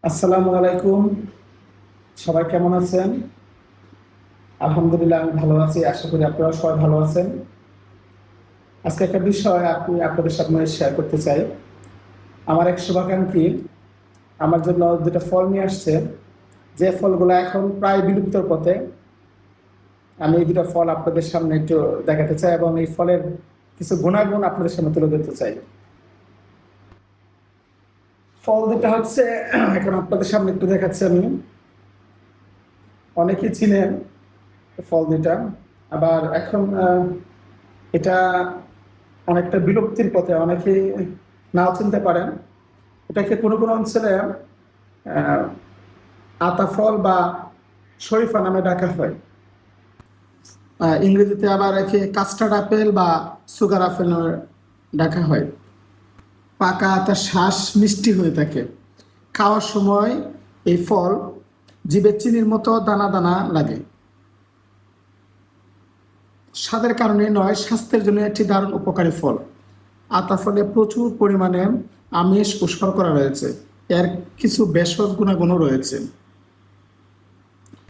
আসসালামু আলাইকুম। সবাই কেমন আছেন? আলহামদুলিল্লাহ, আমি ভালো আছি। আশা করি আপনারা সবাই ভালো আছেন। আজকে একটা বিষয় আপনাদের সামনে শেয়ার করতে চাই। আমার এক শুভাকাঙ্ক্ষী আমার জন্য দুটো ফল নিয়ে আসছে, যে ফলগুলো এখন প্রায় বিলুপ্তর পথে। আমি এই দুটো ফল আপনাদের সামনে একটু দেখাতে চাই এবং এই ফলের কিছু গুণাগুণ আপনাদের সামনে তুলে ধরতে চাই। ফল দুটো হচ্ছে, এখন আপনাদের সামনে একটু দেখাচ্ছি আমি। অনেকেই চিনেন ফল দুটা, আবার এখন এটা অনেকটা বিলুপ্তির পথে, অনেকেই নাও চিনতে পারেন। এটাকে কোনো কোনো অঞ্চলে আহ, আতা ফল বা শরীফা নামে ডাকা হয়। ইংরেজিতে আবার একে কাস্টার্ড আপেল বা সুগার আপেল নামে ডাকা হয়। পাকা আতার শ্বাস মিষ্টি হয়ে থাকে। খাওয়ার সময় এই ফল জিভে চিনির মতো দানা দানা লাগে। স্বাদের কারণে নয়, স্বাস্থ্যের জন্য একটি দারুণ উপকারী ফল। আতা ফলে প্রচুর পরিমাণে আমিষ ও শর্করা রয়েছে। এর কিছু ভেষজ গুণাগুণও রয়েছে।